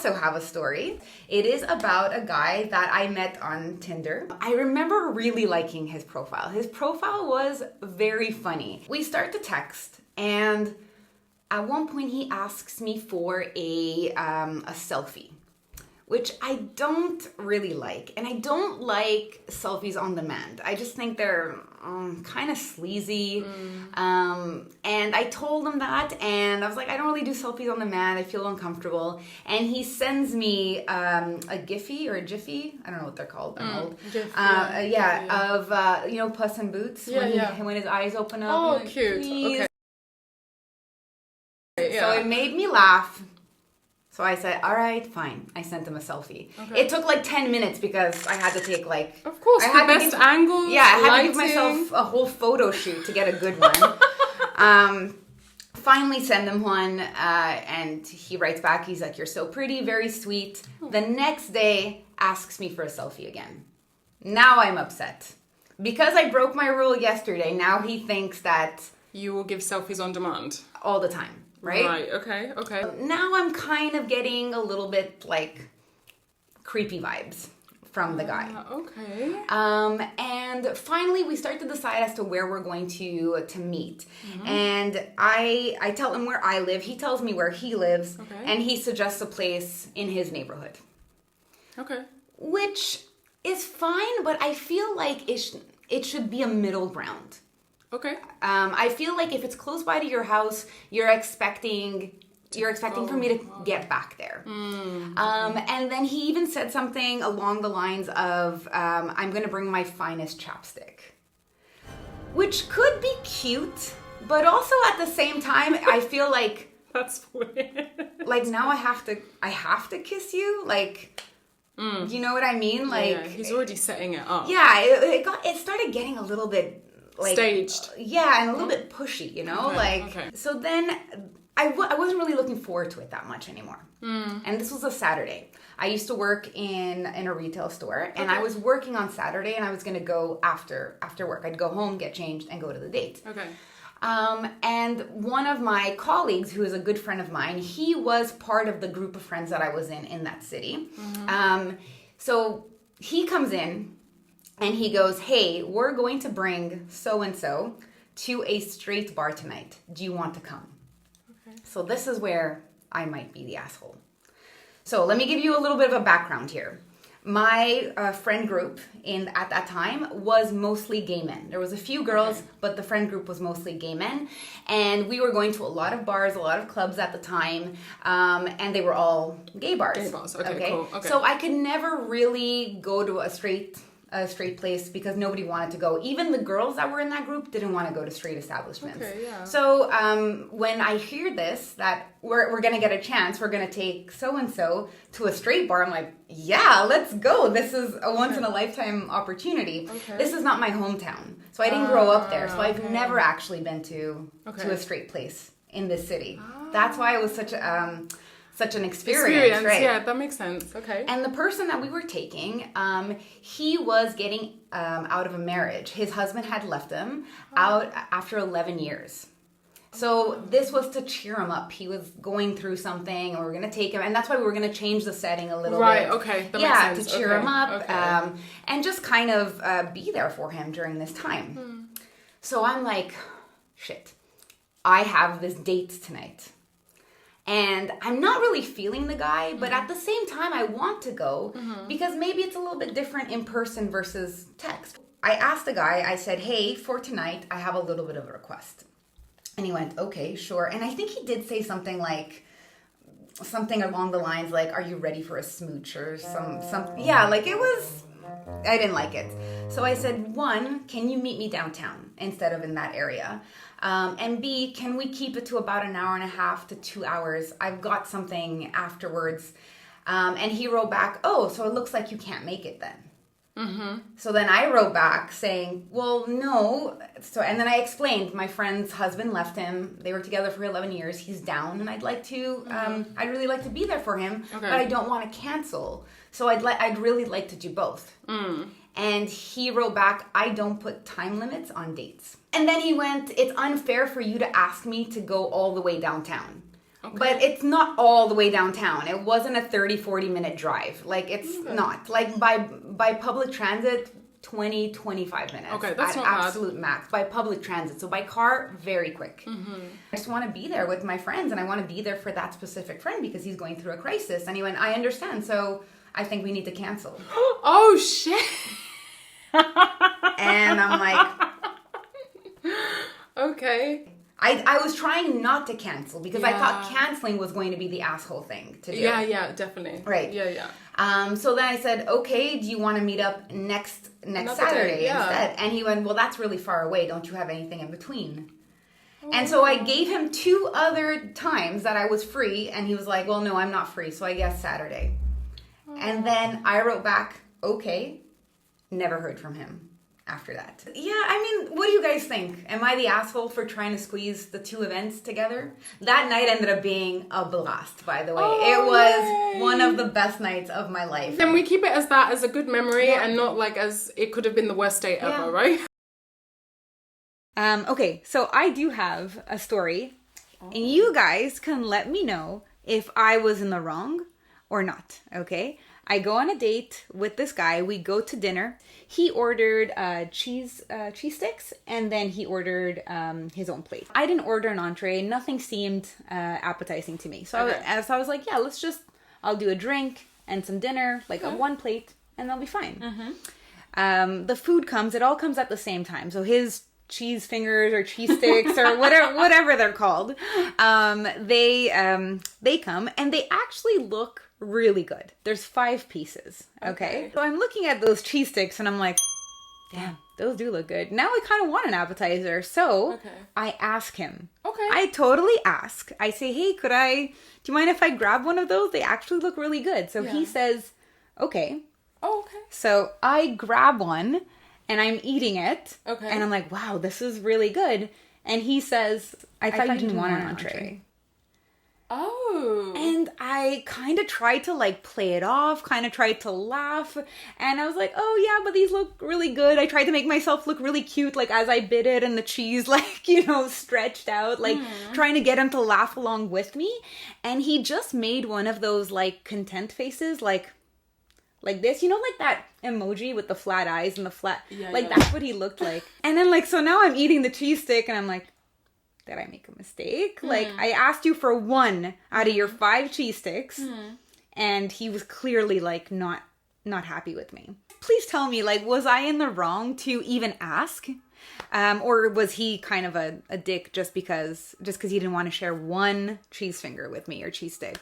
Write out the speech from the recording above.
also have a story. It is about a guy that I met on Tinder. I remember really liking his profile. His profile was very funny. We start to text, and at one point he asks me for a selfie, which I don't really like. And I don't like selfies on demand. I just think they're kind of sleazy. And I told him that, and I was like, I don't really do selfies on demand. I feel uncomfortable. And he sends me a Giphy or a Jiffy. I don't know what they're called. I'm old. Of, you know, Puss in Boots. When his eyes open up. Oh, like, cute. please. Okay. So it made me laugh. So I said, all right, fine. I sent him a selfie. Okay. It took like 10 minutes because I had to take like... Of course, the best angles, yeah, I had lighting. to give myself a whole photo shoot to get a good one. Finally send him one, and he writes back. He's like, you're so pretty, very sweet. The next day, asks me for a selfie again. Now I'm upset. Because I broke my rule yesterday, now he thinks that... You will give selfies on demand? All the time. Right? Right, okay. Now I'm kind of getting a little bit like creepy vibes from the guy. Okay. And finally we start to decide as to where we're going to meet. And I tell him where I live, he tells me where he lives, and he suggests a place in his neighborhood. Okay. Which is fine, but I feel like it should be a middle ground. Okay. I feel like if it's close by to your house, you're expecting for me to get back there. And then he even said something along the lines of, I'm going to bring my finest chapstick. Which could be cute, but also at the same time, I feel like... That's weird. Like, now I have to kiss you? Like, you know what I mean? Like, he's already setting it up. Yeah, it started getting a little bit... Like, staged. Yeah, and a little bit pushy, you know? So then I wasn't really looking forward to it that much anymore. And this was a Saturday. I used to work in a retail store, and I was working on Saturday, and I was going to go after work. I'd go home, get changed, and go to the date. Okay. And one of my colleagues, who is a good friend of mine, he was part of the group of friends that I was in that city. So he comes in, and he goes, hey, we're going to bring so-and-so to a straight bar tonight. Do you want to come? Okay. So this is where I might be the asshole. So let me give you a little bit of a background here. My friend group at that time was mostly gay men. There was a few girls, but the friend group was mostly gay men. And we were going to a lot of bars, a lot of clubs at the time, and they were all gay bars. Gay bars, okay, cool. Okay. So I could never really go to a straight place because nobody wanted to go. Even the girls that were in that group didn't want to go to straight establishments. Okay, yeah. So when I hear this, that we're going to get a chance, we're going to take so-and-so to a straight bar, I'm like, yeah, let's go. This is a once-in-a-lifetime opportunity. Okay. This is not my hometown. So I didn't grow up there. So I've never actually been to a straight place in this city. That's why it was such an experience, right? Yeah, that makes sense. Okay. And the person that we were taking, he was getting out of a marriage. His husband had left him out after 11 years. So this was to cheer him up. He was going through something, and we were going to take him, and that's why we were going to change the setting a little bit. Right, okay. That makes sense. To cheer him up, and just kind of be there for him during this time. So I'm like, shit, I have this date tonight. And I'm not really feeling the guy, but at the same time, I want to go because maybe it's a little bit different in person versus text. I asked the guy, I said, hey, for tonight, I have a little bit of a request. And he went, okay, sure. And I think he did say something along the lines like, are you ready for a smooch or something? Yeah, like it was, I didn't like it. So I said, one, can you meet me downtown instead of in that area? And B, can we keep it to about an hour and a half to 2 hours? I've got something afterwards. And he wrote back, oh, so it looks like you can't make it then. So then I wrote back saying, well, no. And then I explained my friend's husband left him. They were together for 11 years. He's down, and I'd like to, I'd really like to be there for him, but I don't want to cancel. So I'd really like to do both. And he wrote back, I don't put time limits on dates. And then he went, it's unfair for you to ask me to go all the way downtown. Okay. But it's not all the way downtown. It wasn't a 30-40 minute drive. Like, it's not. Like, by public transit, 20-25 minutes. Okay, that's at not bad. Absolute max. By public transit. So by car, very quick. I just want to be there with my friends, and I want to be there for that specific friend because he's going through a crisis. And he went, I understand. So I think we need to cancel. Oh, shit. And I'm like... Okay. I was trying not to cancel because I thought canceling was going to be the asshole thing to do. Yeah, definitely. Right. Yeah. So then I said, okay, do you want to meet up next Saturday instead? And he went, well, that's really far away. Don't you have anything in between? And so I gave him 2 other times that I was free, and he was like, well, no, I'm not free, so I guess Saturday. And then I wrote back, okay, never heard from him after that. Yeah, I mean, what do you guys think? Am I the asshole for trying to squeeze the 2 events together? That night ended up being a blast, by the way. It was one of the best nights of my life. Then we keep it as that, as a good memory, and not like as it could have been the worst day ever, right? Okay, so I do have a story, and you guys can let me know if I was in the wrong or not, okay? I go on a date with this guy. We go to dinner. He ordered cheese sticks, and then he ordered his own plate. I didn't order an entree. Nothing seemed appetizing to me. So I was like, yeah, I'll do a drink and some dinner, like on one plate, and I'll be fine. The food comes. It all comes at the same time. So his cheese fingers or cheese sticks or whatever they're called, they come, and they actually look really good. There's 5 pieces. Okay. So I'm looking at those cheese sticks and I'm like, damn, those do look good. Now I kind of want an appetizer. So I ask him. Okay. I totally ask. I say, hey, do you mind if I grab one of those? They actually look really good. So he says, okay. Oh, okay. So I grab one and I'm eating it. Okay. And I'm like, wow, this is really good. And he says, I thought you didn't want an entree. Oh. And I kind of tried to like play it off, kind of tried to laugh. And I was like, oh yeah, but these look really good. I tried to make myself look really cute, like as I bit it and the cheese like, stretched out, like trying to get him to laugh along with me. And he just made one of those like content faces, like this, like that emoji with the flat eyes and the flat, that's what he looked like. And then so now I'm eating the cheese stick and I'm like, did I make a mistake? Like, I asked you for 1 out of your 5 cheese sticks, and he was clearly like not happy with me. Please tell me, was I in the wrong to even ask? Or was he kind of a dick just because he didn't want to share 1 cheese finger with me or cheese stick?